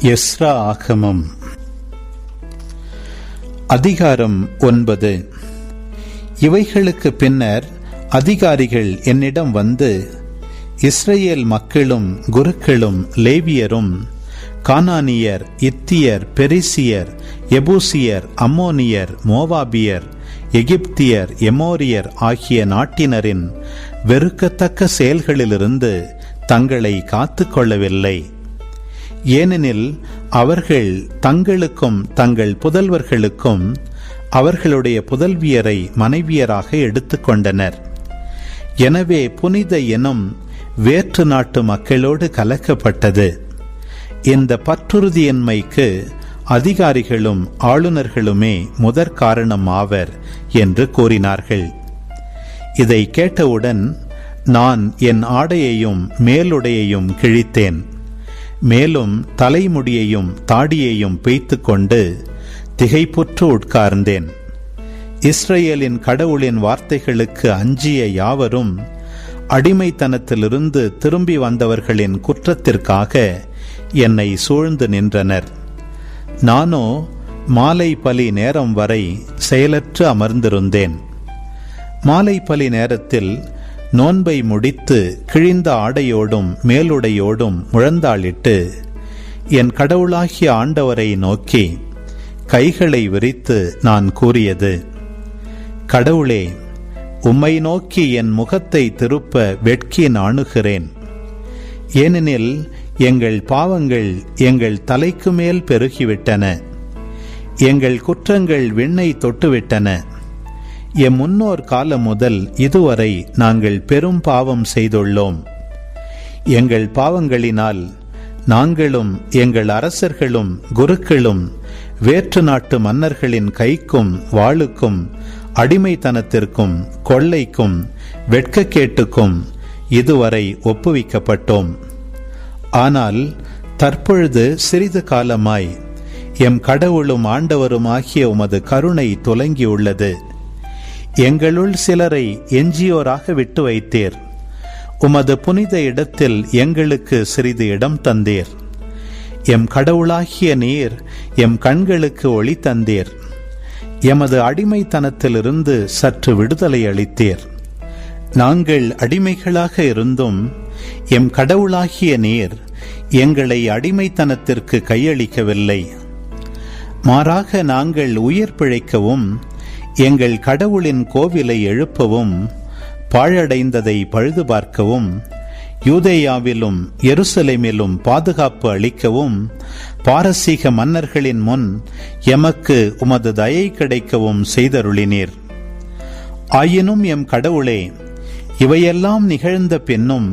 Ezra ஆகமம் அதிகாரம் 9. இவைகளுக்கு பின்னர் அதிகாரிகள் என்னிடம் வந்து, இஸ்ரேல் மக்களும் குருக்களும் லேவியரும் கானானியர், இத்தியர், பெரிசியர், எபூசியர், அம்மோனியர், மோவாபியர், எகிப்தியர், எமோரியர் ஆகிய நாட்டினரின் வெறுக்கத்தக்க செயல்களிலிருந்து தங்களை காத்துக் கொள்ளவில்லை. ஏனெனில் அவர்கள் தங்களுக்கும் தங்கள் புதல்வர்களுக்கும் அவர்களுடைய புதல்வியரை மனைவியராக எடுத்துக்கொண்டனர். எனவே புனித இனம் வேற்று நாட்டு மக்களோடு கலக்கப்பட்டது. இந்த பற்றுறுதியின்மைக்கு அதிகாரிகளும் ஆளுநர்களுமே முதற் காரணம் ஆவர் என்று கூறினார்கள். இதை கேட்டவுடன் நான் என் ஆடையையும் மேலுடையையும் கிழித்தேன். மேலும் தலைமுடியையும் தாடியையும் பேய்த்து கொண்டு திகைப்புற்று உட்கார்ந்தேன். இஸ்ரேலின் கடவுளின் வார்த்தைகளுக்கு அஞ்சிய யாவரும் அடிமைத்தனத்திலிருந்து திரும்பி வந்தவர்களின் குற்றத்திற்காக என்னை சூழ்ந்து நின்றனர். நானோ மாலை பலி நேரம் வரை செயலற்று அமர்ந்திருந்தேன். மாலை பலி நேரத்தில் நோன்பை முடித்து கிழிந்த ஆடையோடும் மேலுடையோடும் முழந்தாளிட்டு என் கடவுளாகிய ஆண்டவரை நோக்கி கைகளை விரித்து நான் கூறியது, கடவுளே, உம்மை நோக்கி என் முகத்தை திருப்ப வெட்கி நாணுகிறேன். ஏனெனில் எங்கள் பாவங்கள் எங்கள் தலைக்கு மேல் பெருகிவிட்டன. எங்கள் குற்றங்கள் விண்ணை தொட்டுவிட்டன. எம் முன்னோர் காலம் முதல் இதுவரை நாங்கள் பெரும் பாவம் செய்துள்ளோம். எங்கள் பாவங்களினால் நாங்களும் எங்கள் அரசர்களும் குருக்களும் வேற்று நாட்டு மன்னர்களின் கைக்கும் வாளுக்கும் அடிமைத்தனத்திற்கும் கொள்ளைக்கும் வெட்கக்கேட்டுக்கும் இதுவரை ஒப்புவிக்கப்பட்டோம். ஆனால் தற்பொழுது சிறிது காலமாய் எம் கடவுளும் ஆண்டவருமாகிய உமது கருணை துலங்கியுள்ளது. எங்களுள் சிலரை எஞ்சியோராக விட்டு வைத்தீர். உமது புனித இடத்தில் எங்களுக்கு சிறிது இடம் தந்தீர். எம் கடவுளாகிய நீர் எம் கண்களுக்கு ஒளி தந்தீர். எமது அடிமைத்தனத்திலிருந்து சற்று விடுதலை அளித்தீர். நாங்கள் அடிமைகளாக இருந்தும் எம் கடவுளாகிய நீர் எங்களை அடிமைத்தனத்திற்கு கையளிக்கவில்லை. மாறாக நாங்கள் உயிர் பிழைக்கவும் எங்கள் கடவுளின் கோவிலை எழுப்பவும் பாழடைந்ததை பழுது பார்க்கவும் யூதேயாவிலும் எருசலேமிலும் பாதுகாப்பு அளிக்கவும் பாரசீக மன்னர்களின் முன் எமக்கு உமது தயை கிடைக்கவும் செய்தருளினீர். ஆயினும் எம் கடவுளே, இவையெல்லாம் நிகழ்ந்த பின்னும்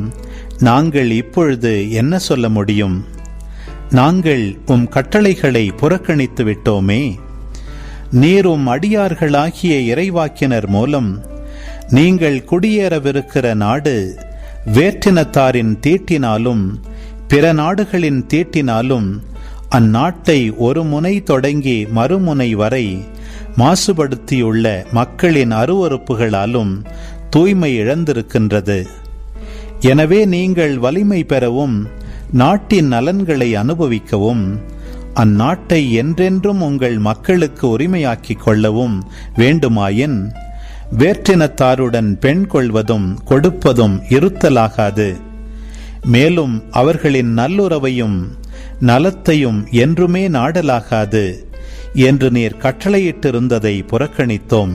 நாங்கள் இப்பொழுது என்ன சொல்ல முடியும்? நாங்கள் உம் கட்டளைகளை புறக்கணித்து விட்டோமே. நீரும் அடியார்களாகிய இறைவாக்கினர் மூலம் நீங்கள் குடியேறவிருக்கிற நாடு வேற்றினத்தாரின் தீட்டினாலும் பிற நாடுகளின் தீட்டினாலும் அந்நாட்டை ஒரு முனை தொடங்கி மறுமுனை வரை மாசுபடுத்தியுள்ள மக்களின் அருவருப்புகளாலும் தூய்மை இழந்திருக்கின்றது. எனவே நீங்கள் வலிமை பெறவும் நாட்டின் நலன்களை அனுபவிக்கவும் அந்நாட்டை என்றென்றும் உங்கள் மக்களுக்கு உரிமையாக்கிக் கொள்ளவும் வேண்டுமாயின் வேற்றினத்தாருடன் பெண் கொள்வதும் கொடுப்பதும் இருத்தலாகாது. மேலும் அவர்களின் நல்லுறவையும் நலத்தையும் என்றுமே நாடலாகாது என்று நீர் கட்டளையிட்டிருந்ததை புறக்கணித்தோம்.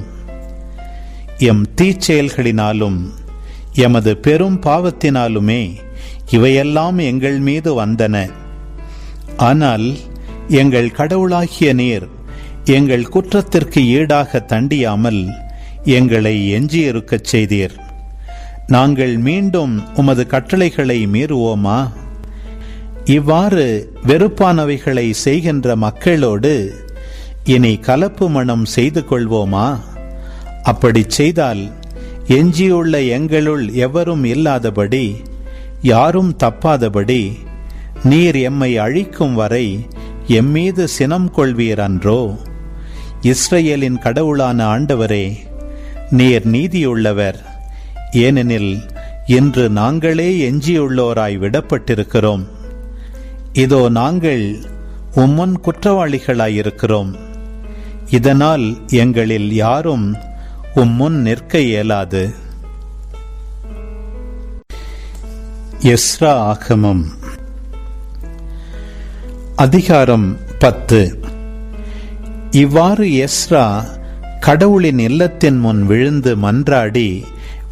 எம் தீச்செயல்களினாலும் எமது பெரும் பாவத்தினாலுமே இவையெல்லாம் எங்கள் மீது வந்தன. ஆனால் எங்கள் கடவுளாகிய நீர் எங்கள் குற்றத்திற்கு ஈடாக தண்டியாமல் எங்களை எஞ்சியிருக்கச் செய்தீர். நாங்கள் மீண்டும் உமது கட்டளைகளை மீறுவோமா? இவ்வாறு வெறுப்பானவைகளை செய்கின்ற மக்களோடு இனி கலப்பு மணம் செய்து கொள்வோமா? அப்படி செய்தால் எஞ்சியுள்ள எங்களுள் எவரும் இல்லாதபடி, யாரும் தப்பாதபடி நீர் எம்மை அழிக்கும் வரை எம்மீது சினம் கொள்வீர் அன்றோ? இஸ்ரேலின் கடவுளான ஆண்டவரே, நீர் நீதியுள்ளவர். ஏனெனில் இன்று நாங்களே எஞ்சியுள்ளோராய் விடப்பட்டிருக்கிறோம். இதோ நாங்கள் உம்முன் குற்றவாளிகளாயிருக்கிறோம். இதனால் எங்களில் யாரும் உம்முன் நிற்க இயலாது. எஸ்ரா ஆகமம் அதிகாரம் 10. இவ்வாறு எஸ்ரா கடவுளின் இல்லத்தின் முன் விழுந்து மன்றாடி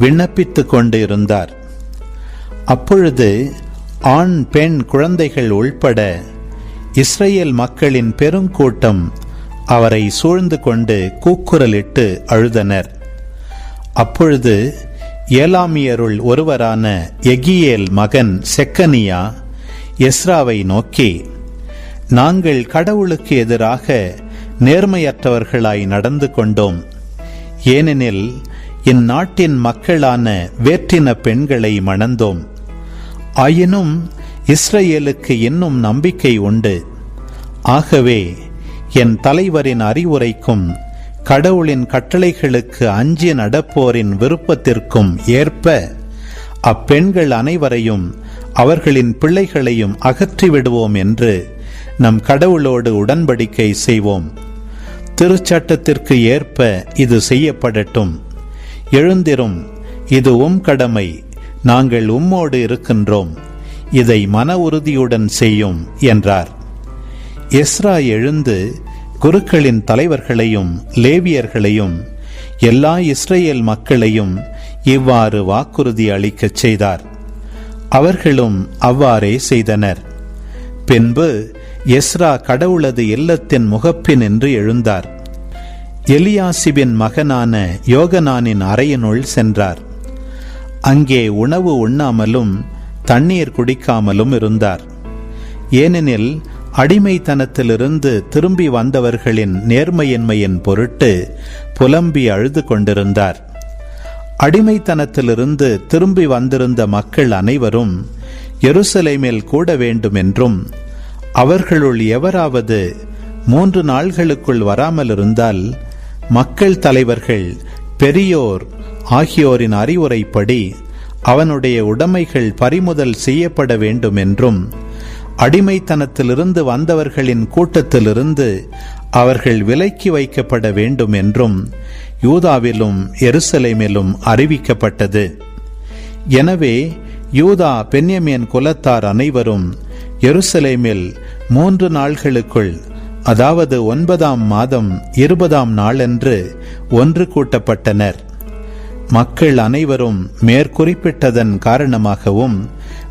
விண்ணப்பித்துக் கொண்டு இருந்தார். அப்பொழுது ஆண் பெண் குழந்தைகள் உள்பட இஸ்ரேல் மக்களின் பெருங்கூட்டம் அவரை சூழ்ந்து கொண்டு கூக்குரலிட்டு அழுதனர். அப்பொழுது ஏலாமியருள் ஒருவரான எகியேல் மகன் செக்கனியா எஸ்ராவை நோக்கி, நாங்கள் கடவுளுக்கு எதிராக நேர்மையற்றவர்களாய் நடந்து கொண்டோம். ஏனெனில் இந்நாட்டின் மக்களான வேற்றின பெண்களை மணந்தோம். ஆயினும் இஸ்ரேலுக்கு இன்னும் நம்பிக்கை உண்டு. ஆகவே என் தலைவரின் அறிவுரைக்கும் கடவுளின் கட்டளைகளுக்கு அஞ்சி நடப்போரின் விருப்பத்திற்கும் ஏற்ப அப்பெண்கள் அனைவரையும் அவர்களின் பிள்ளைகளையும் அகற்றிவிடுவோம் என்று நம் கடவுளோடு உடன்படிக்கை செய்வோம். திருச்சட்டத்திற்கு ஏற்ப இது செய்யப்படட்டும். எழுந்திரும், இது உம் கடமை. நாங்கள் உம்மோடு இருக்கின்றோம். இதை மன உறுதியுடன் செய்யும் என்றார். எஸ்ரா எழுந்து குருக்களின் தலைவர்களையும் லேவியர்களையும் எல்லா இஸ்ரேல் மக்களையும் இவ்வாறு வாக்குறுதி அளிக்கச் செய்தார். அவர்களும் அவ்வாறே செய்தனர். பின்பு எஸ்ரா கடவுளது இல்லத்தின் முகப்பின் என்று எழுந்தார். எலியாசிபின் மகனான யோகனானின் அறையினுள் சென்றார். அங்கே உணவு உண்ணாமலும் தண்ணீர் குடிக்காமலும் இருந்தார். ஏனெனில் அடிமைத்தனத்திலிருந்து திரும்பி வந்தவர்களின் நேர்மையின்மையின் பொருட்டு புலம்பி அழுது கொண்டிருந்தார். அடிமைத்தனத்திலிருந்து திரும்பி வந்திருந்த மக்கள் அனைவரும் எருசலேமில் கூட வேண்டும் என்றும், அவர்களுள் எவராவது 3 நாள்களுக்குள் வராமல் இருந்தால் மக்கள் தலைவர்கள் பெரியோர் ஆகியோரின் அறிவுரைப்படி அவனுடைய உடைமைகள் பறிமுதல் செய்யப்பட வேண்டும் என்றும், அடிமைத்தனத்திலிருந்து வந்தவர்களின் கூட்டத்திலிருந்து அவர்கள் விலக்கி வைக்கப்பட வேண்டும் என்றும் யூதாவிலும் எருசலேமிலும் அறிவிக்கப்பட்டது. எனவே யூதா பென்யமீன் குலத்தார் அனைவரும் எருசலேமில் 3 நாள்களுக்குள், அதாவது 9ஆம் மாதம் 20ஆம் நாளன்று ஒன்று கூட்டப்பட்டனர். மக்கள் அனைவரும் மேற்குறிப்பிட்டதன் காரணமாகவும்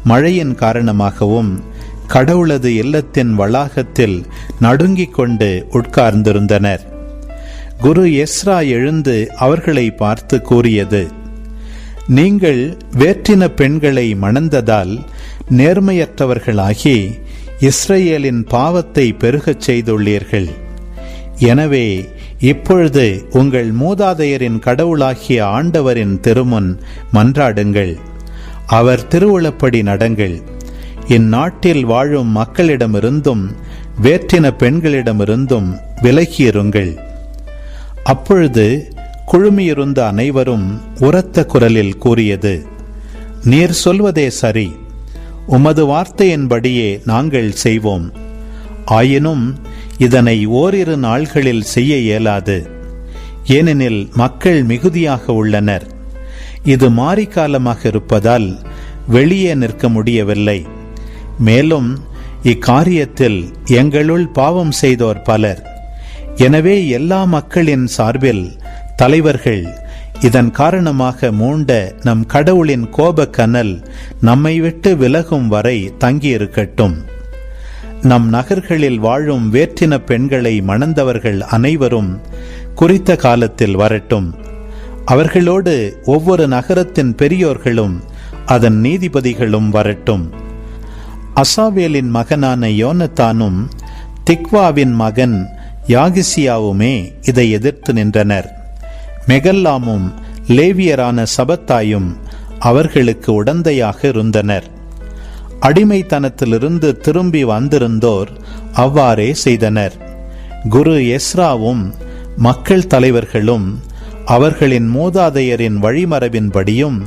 மழையின் காரணமாகவும் கடவுளது இல்லத்தின் வளாகத்தில் நடுங்கிக் கொண்டு உட்கார்ந்திருந்தனர். குரு எஸ்ரா எழுந்து அவர்களை பார்த்து கூறியது, நீங்கள் வேற்றின பெண்களை மணந்ததால் நேர்மையற்றவர்களாகி இஸ்ரேலின் பாவத்தை பெருகச் செய்துள்ளீர்கள். எனவே இப்பொழுது உங்கள் மூதாதையரின் கடவுளாகிய ஆண்டவரின் திருமுன் மன்றாடுங்கள். அவர் திருவுளப்படி நடங்கள். இந்நாட்டில் வாழும் மக்களிடமிருந்தும் வேற்றின பெண்களிடமிருந்தும் விலகியிருங்கள். அப்பொழுது குழுமியிருந்த அனைவரும் உரத்த குரலில் கூறியது, நீர் சொல்வதே சரி. உமது வார்த்தையின்படியே நாங்கள் செய்வோம். ஆயினும் இதனை ஓரிரு நாள்களில் செய்ய இயலாது. ஏனெனில் மக்கள் மிகுதியாக உள்ளனர். இது மாரிக்காலமாக இருப்பதால் வெளியே நிற்க முடியவில்லை. மேலும் இக்காரியத்தில் எங்களுள் பாவம் செய்தோர் பலர். எனவே எல்லா மக்களின் சார்பில் தலைவர்கள் இதன் காரணமாக மூண்ட நம் கடவுளின் கோபக்கனல் நம்மை விட்டு விலகும் வரை தங்கியிருக்கட்டும். நம் நகர்களில் வாழும் வேற்றின பெண்களை மணந்தவர்கள் அனைவரும் குறித்த காலத்தில் வரட்டும். அவர்களோடு ஒவ்வொரு நகரத்தின் பெரியோர்களும் அதன் நீதிபதிகளும் வரட்டும். அசாவேலின் மகனான யோனத்தானும் திக்வாவின் மகன் யாகிசியாவுமே இதை எதிர்த்து நின்றனர். மெகல்லாமும் லேவியரான சபத்தாயும் அவர்களுக்கு உடந்தையாக இருந்தனர். அடிமைத்தனத்திலிருந்து திரும்பி வந்திருந்தோர் அவ்வாறே செய்தனர். குரு எஸ்ராவும் மக்கள் தலைவர்களும் அவர்களின் மூதாதையரின் வழிமரபின்படியும்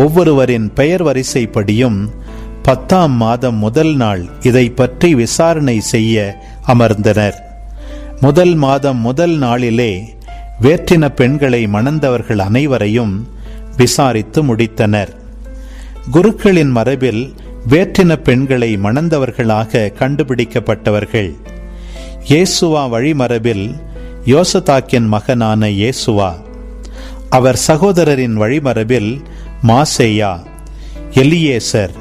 ஒவ்வொருவரின் பெயர் வரிசைப்படியும் 10ஆம் மாதம் முதல் நாள் இதை பற்றி விசாரணை செய்ய அமர்ந்தனர். முதல் மாதம் முதல் நாளிலே வேற்றின பெண்களை மணந்தவர்கள் அனைவரையும் விசாரித்து முடித்தனர். குருக்களின் மரபில் வேற்றின பெண்களை மணந்தவர்களாக கண்டுபிடிக்கப்பட்டவர்கள் இயேசுவா வழிமரபில் யோசதாக்கின் மகனான இயேசுவா, அவர் சகோதரரின் வழிமரபில் மாசேயா, எலியேசர்,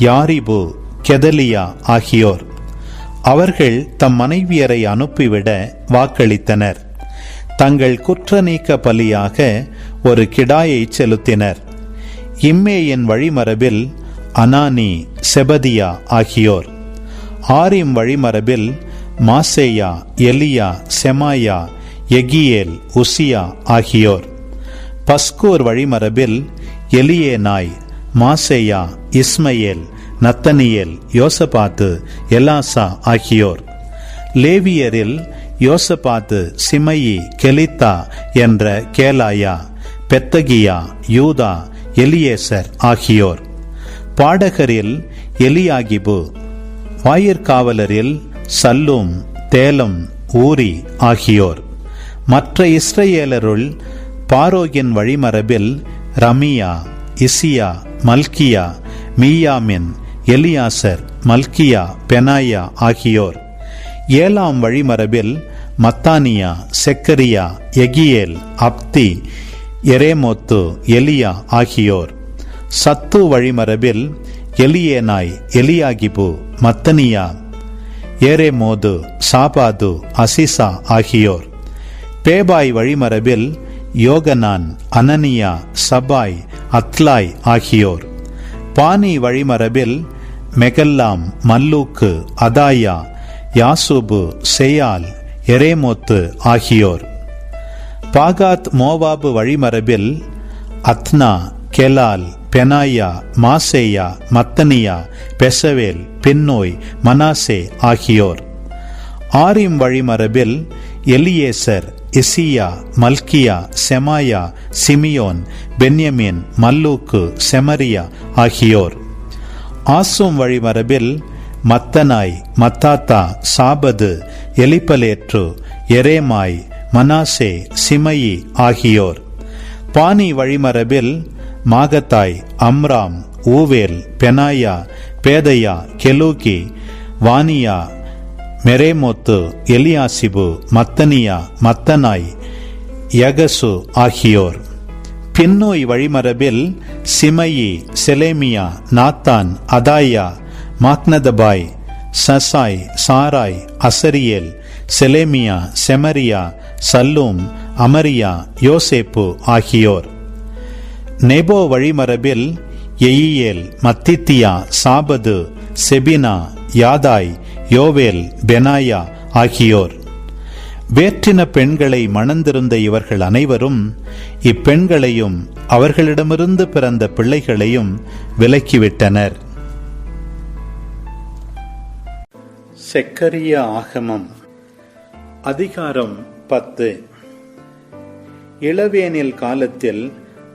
யாரிபு, கெதலியா ஆகியோர். அவர்கள் தம் மனைவியரை அனுப்பிவிட வாக்களித்தனர். தங்கள் குற்ற நீக்க பலியாக ஒரு கிடாயை செலுத்தினர். இம்மேயின் வழிமரபில் அனானி, செபதியா ஆகியோர். ஆரிம் வழிமரபில் மாசேயா, எலியா, செமாயா, எகியேல், உசியா ஆகியோர். பஸ்கூர் வழிமரபில் எலியேனாய், மாசேயா, இஸ்மையேல், நத்தனியேல், யோசபாத்து, எலாசா ஆகியோர். லேவியரில் யோசபாத்து, சிமையி, கெலித்தா என்ற கேலாயா, பெத்தகியா, யூதா, எலியேசர் ஆகியோர். பாடகரில் எலியாகிபு, வாயிற்காவலரில் சல்லூம், தேலம், ஊரி ஆகியோர். மற்ற இஸ்ரவேலருள் பாரோகின் வழிமரபில் ரமியா, இசியா, மல்கியா, மீயாமின், எலியாசர், மல்கியா, பெனாயா ஆகியோர். ஏலாம் வழிமரபில் மத்தானியா, செக்கரியா, எகியேல், அப்தி, எரேமோத்து, எலியா ஆகியோர். சத்து வழிமரபில் எலியேனாய், எலியாகிபு, மத்தனியா, ஏரேமோது, சாபாது, அசிசா ஆகியோர். பேபாய் வழிமரபில் யோகனான், அனனியா, சபாய், அத்லாய் ஆகியோர். பானி வழிமரபில் மெகல்லாம், மல்லூக்கு, அதாயா, யாசுபு, செயால், எரேமோத்து ஆகியோர். பாகாத் மோவாபு வழிமரபில் அத்னா, கெலால், பெனாயா, மாசேயா, மத்தனியா, பெசவேல், பின்னோய், மனாசே ஆகியோர். ஆரிம் வழிமரபில் எலியேசர், இசியா, மல்கியா, செமாயா, சிமியோன், பென்யமின், மல்லூக்கு, செமரியா ஆகியோர். ஆசும் வழிமரபில் மத்தனாய், மத்தாத்தா, சாபது, எலிப்பலேற்று, எரேமாய், மனாசே, சிமையி ஆகியோர். பானி வழிமரபில் மாகத்தாய், அம்ராம், ஊவேல், பெனாயா, பேதையா, கெலூகி, வானியா, மெரேமோத்து, எலியாசிபு, மத்தனியா, மத்தனாய், யகசு ஆகியோர். பின்னோய் வழிமரபில் சிமையி, செலேமியா, நாத்தான், அதாயா, மாக்னதபாய், சசாய், சாராய், அசரியேல், செலேமியா, செமரியா, சல்லூம், அமரியா, யோசேப்பு ஆகியோர். நெபோ வழிமரபில் எயியேல், மத்தித்தியா, சாபது, செபினா, யாதாய், யோவேல், பெனாயா ஆகியோர். வேற்றின பெண்களை மணந்திருந்த இவர்கள் அனைவரும் இப்பெண்களையும் அவர்களிடமிருந்து பிறந்த பிள்ளைகளையும் விலக்கிவிட்டனர். செக்கரியா ஆகமம் அதிகாரம் 10. இளவேனில் காலத்தில்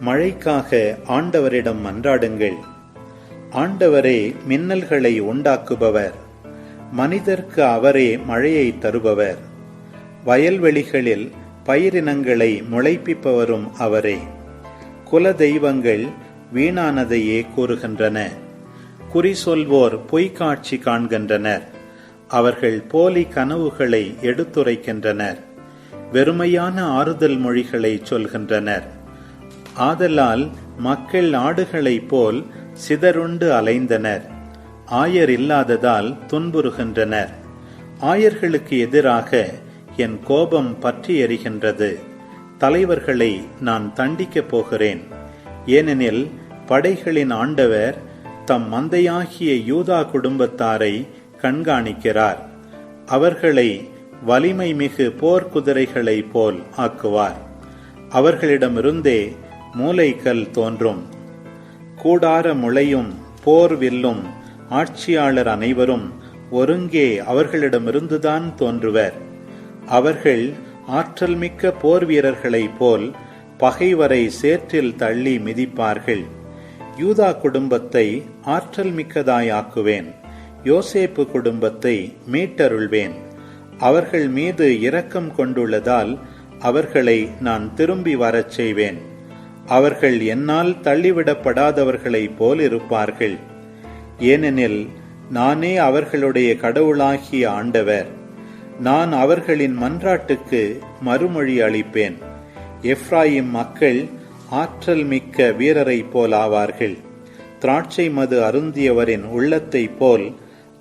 மழைக்காக ஆண்டவரிடம் மன்றாடுங்கள். ஆண்டவரே மின்னல்களை உண்டாக்குபவர், மனிதர்க்கு அவரே மழையை தருபவர். வயல்வெளிகளில் பயிரினங்களை முளைப்பிப்பவரும் அவரே. குல தெய்வங்கள் வீணானதையே கூறுகின்றன. குறி சொல்வோர் பொய்க்காட்சி காண்கின்றனர். அவர்கள் போலி கனவுகளை எடுத்துரைக்கின்றனர். வெறுமையான ஆறுதல் மொழிகளை சொல்கின்றனர். ஆதலால் மக்கள் ஆடுகளைப் போல் சிதறுண்டு அலைந்தனர். ஆயர் இல்லாததால் துன்புறுகின்றனர். ஆயர்களுக்கு எதிராக என் கோபம் பற்றி எரிகின்றது. தலைவர்களை நான் தண்டிக்கப் போகிறேன். ஏனெனில் படைகளின் ஆண்டவர் தம் மந்தையாகிய யூதா குடும்பத்தாரை கண்காணிக்கிறார். அவர்களை வலிமை மிகு போர்க்குதிரைகளை போல் ஆக்குவார். அவர்களிடமிருந்தே மூலைக்கல் தோன்றும். கூடார முளையும் போர் வில்லும் ஆட்சியாளர் அனைவரும் ஒருங்கே அவர்களிடமிருந்துதான் தோன்றுவர். அவர்கள் ஆற்றல் மிக்க போர் வீரர்களைப் போல் பகைவரை சேற்றில் தள்ளி மிதிப்பார்கள். யூதா குடும்பத்தை ஆற்றல் மிக்கதாயாக்குவேன். யோசேப்பு குடும்பத்தை மீட்டருள்வேன். அவர்கள் மீது இரக்கம் கொண்டுள்ளதால் அவர்களை நான் திரும்பி வரச் செய்வேன். அவர்கள் என்னால் தள்ளிவிடப்படாதவர்களைப் போல் இருப்பார்கள். ஏனெனில் நானே அவர்களுடைய கடவுளாகிய ஆண்டவர். நான் அவர்களின் மன்றாட்டுக்கு மறுமொழி அளிப்பேன். எப்ராயிம் மக்கள் ஆற்றல் மிக்க வீரரைப் போல் ஆவார்கள். திராட்சை மது அருந்தியவரின் உள்ளத்தைப் போல்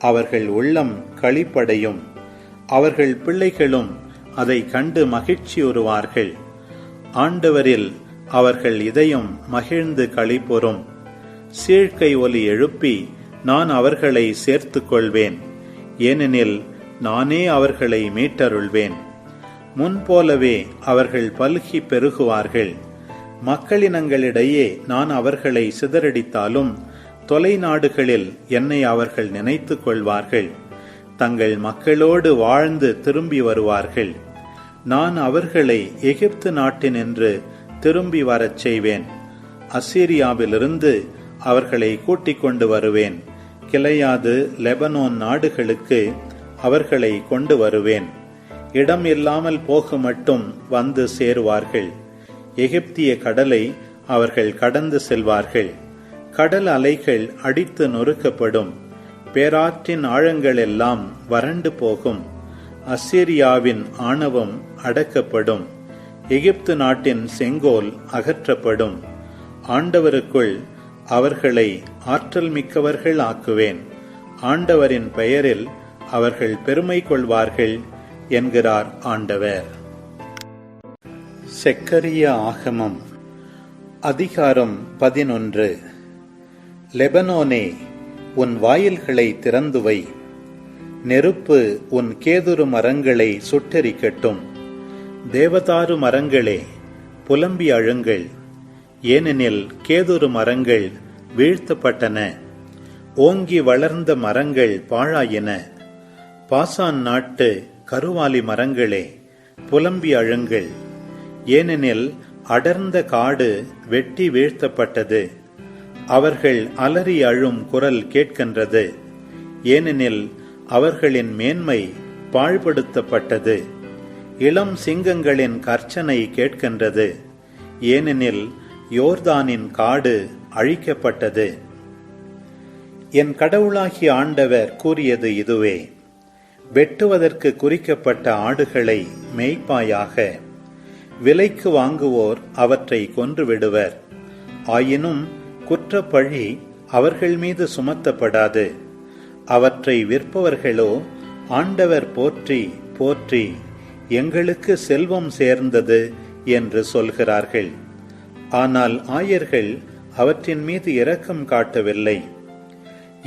அவர்கள் உள்ளம் களிப்படையும். அவர்கள் பிள்ளைகளும் அதை கண்டு மகிழ்ச்சியுறுவார்கள். ஆண்டவரில் அவர்கள் இதயம் மகிழ்ந்து களிப்புறும். சீழ்க்கை ஒலி எழுப்பி நான் அவர்களை சேர்த்துக் கொள்வேன். ஏனெனில் நானே அவர்களை மீட்டருள்வேன். முன்போலவே அவர்கள் பல்கி பெருகுவார்கள். மக்களினங்களிடையே நான் அவர்களை சிதறடித்தாலும் தொலைநாடுகளில் என்னை அவர்கள் நினைத்துக் கொள்வார்கள். தங்கள் மக்களோடு வாழ்ந்து திரும்பி வருவார்கள். நான் அவர்களை எகிப்து நாட்டினின்று திரும்பி வரச் செய்வேன். அசீரியாவிலிருந்து அவர்களை கூட்டிக் கொண்டு வருவேன். கிளையாது லெபனோன் நாடுகளுக்கு அவர்களை கொண்டு வருவேன். இடம் இல்லாமல் போக மட்டும் வந்து சேருவார்கள். எகிப்திய கடலை அவர்கள் கடந்து செல்வார்கள். கடல் அலைகள் அடித்து நொறுக்கப்படும். பேராற்றின் ஆழங்கள் எல்லாம் வறண்டு போகும். அசீரியாவின் ஆணவம் அடக்கப்படும். எகிப்து நாட்டின் செங்கோல் அகற்றப்படும். ஆண்டவருக்குள் அவர்களை ஆற்றல் மிக்கவர்கள் ஆக்குவேன். ஆண்டவரின் பெயரில் அவர்கள் பெருமை கொள்வார்கள் என்கிறார் ஆண்டவர். செக்கரியா ஆகமம் அதிகாரம் 11. லெபனோனே, உன் வாயில்களை திறந்து வை. நெருப்பு உன் கேதுரு மரங்களை சுட்டெரிக்கட்டும். தேவதாரு மரங்களே, புலம்பி அழுங்கள். ஏனெனில் கேதுரு மரங்கள் வீழ்த்தப்பட்டன. ஓங்கி வளர்ந்த மரங்கள் பாழாயின. பாசான் நாட்டு கருவாலி மரங்களே, புலம்பி அழுங்கள். ஏனெனில் அடர்ந்த காடு வெட்டி வீழ்த்தப்பட்டது. அவர்கள் அலறி அழும் குரல் கேட்கின்றது. ஏனெனில் அவர்களின் மேன்மை பாழ்படுத்தப்பட்டது. இளம் சிங்கங்களின் கர்ச்சனை கேட்கின்றது. ஏனெனில் யோர்தானின் காடு அழிக்கப்பட்டது. என் கடவுளாகிய ஆண்டவர் கூறியது இதுவே: வெட்டுவதற்கு குறிக்கப்பட்ட ஆடுகளை மேய்ப்பாயாக. விலைக்கு வாங்குவோர் அவற்றை கொன்று விடுவர். ஆயினும் குற்றப்பழி அவர்கள் மீது சுமத்தப்படாது. அவற்றை விற்பவர்களோ ஆண்டவர் போற்றி போற்றி எங்களுக்கு செல்வம் சேர்ந்தது என்று சொல்கிறார்கள். ஆனால் ஆயர்கள் அவற்றின் மீது இரக்கம் காட்டவில்லை.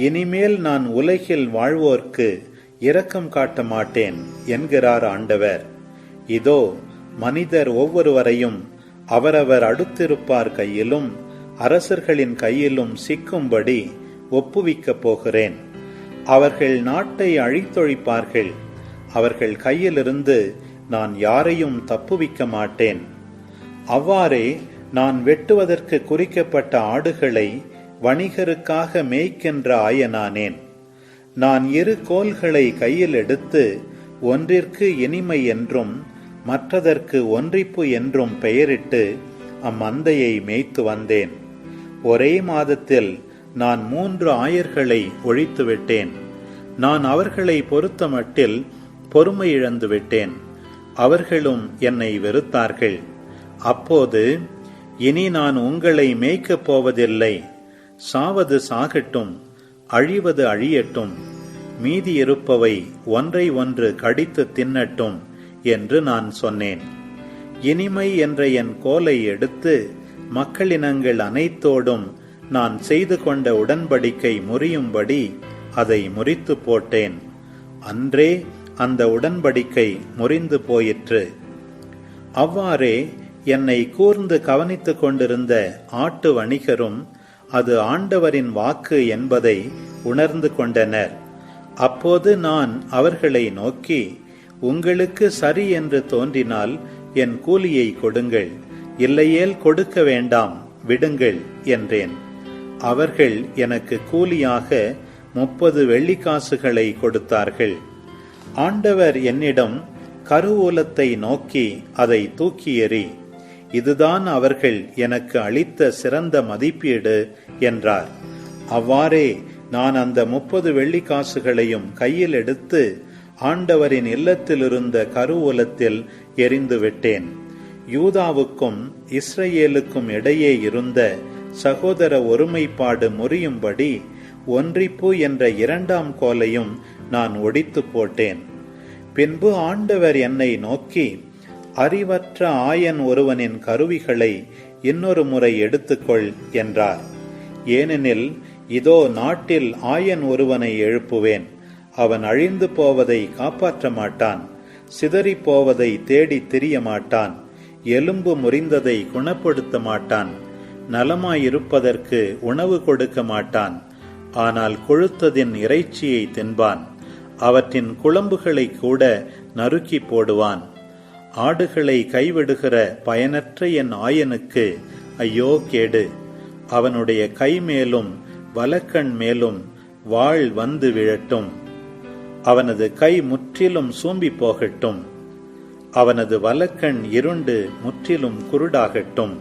இனிமேல் நான் உலகில் வாழ்வோர்க்கு இரக்கம் காட்ட மாட்டேன் என்கிறார் ஆண்டவர். இதோ, மனிதர் ஒவ்வொருவரையும் அவரவர் அடுத்திருப்பார் கையிலும் அரசர்களின் கையிலும் சிக்கும்படி ஒப்புவிக்கப் போகிறேன். அவர்கள் நாட்டை அழித்தொழிப்பார்கள். அவர்கள் கையிலிருந்து நான் யாரையும் தப்புவிக்க மாட்டேன். அவ்வாறே நான் வெட்டுவதற்கு குறிக்கப்பட்ட ஆடுகளை வணிகருக்காக மேய்க்கின்ற ஆயனானேன். நான் 2 கோல்களை கையில் எடுத்து ஒன்றிற்கு இனிமை என்றும் மற்றதற்கு ஒன்றிப்பு என்றும் பெயரிட்டு அம்மந்தையை மேய்த்து வந்தேன். ஒரே மாதத்தில் நான் 3 ஆயர்களை ஒழித்துவிட்டேன். நான் அவர்களை பொறுத்தமட்டில் பொறுமை இழந்து விட்டேன். அவர்களும் என்னை வெறுத்தார்கள். அப்போது, இனி நான் உங்களை மேய்க்கப் போவதில்லை. சாவது சாகட்டும், அழிவது அழியட்டும், மீதி இருப்பவை ஒன்றை ஒன்று கடித்து தின்னட்டும் என்று நான் சொன்னேன். இனிமை என்ற என் கோலை எடுத்து மக்களினங்கள் அனைத்தோடும் நான் செய்து கொண்ட உடன்படிக்கை முறியும்படி அதை முறித்து போட்டேன். அன்றே அந்த உடன்படிக்கை முறிந்து போயிற்று. அவ்வாறே என்னை கூர்ந்து கவனித்துக் கொண்டிருந்த ஆட்டு வணிகரும் அது ஆண்டவரின் வாக்கு என்பதை உணர்ந்து கொண்டனர். அப்போது நான் அவர்களை நோக்கி, உங்களுக்கு சரி என்று தோன்றினால் என் கூலியை கொடுங்கள், இல்லையேல் கொடுக்க வேண்டாம், விடுங்கள் என்றேன். அவர்கள் எனக்கு கூலியாக 30 வெள்ளிக்காசுகளை கொடுத்தார்கள். ஆண்டவர் என்னிடம், கருவூலத்தை நோக்கி அதை தூக்கி எறி, இதுதான் அவர்கள் எனக்கு அளித்த சிறந்த மதிப்பீடு என்றார். அவ்வாறே நான் அந்த 30 வெள்ளிக்காசுகளையும் கையில் எடுத்து ஆண்டவரின் இல்லத்திலிருந்த கருவூலத்தில் எறிந்து விட்டேன். யூதாவுக்கும் இஸ்ரேலுக்கும் இடையே இருந்த சகோதர ஒருமைப்பாடு முறியும்படி ஒன்றிப்பு என்ற 2ஆம் கோலையும் நான் ஒடித்து போட்டேன். பின்பு ஆண்டவர் என்னை நோக்கி, அறிவற்ற ஆயன் ஒருவனின் கருவிகளை இன்னொரு முறை எடுத்துக்கொள் என்றார். ஏனெனில் இதோ நாட்டில் ஆயன் ஒருவனை எழுப்புவேன். அவன் அழிந்து போவதை காப்பாற்ற மாட்டான், சிதறி போவதை தேடி திரிய மாட்டான், எலும்பு முறிந்ததை குணப்படுத்த மாட்டான், நலமாயிருப்பதற்கு உணவு கொடுக்க மாட்டான், ஆனால் கொழுத்ததின் இறைச்சியை தின்பான், அவற்றின் குளம்புகளை கூட நறுக்கி போடுவான். ஆடுகளை கைவிடுகிற பயனற்ற என் ஆயனுக்கு ஐயோ கேடு! அவனுடைய கை மேலும் வலக்கண் மேலும் வாள் வந்து விழட்டும். அவனது கை முற்றிலும் சூம்பி போகட்டும். அவனது வலக்கண் இருண்டு முற்றிலும் குருடாகட்டும்.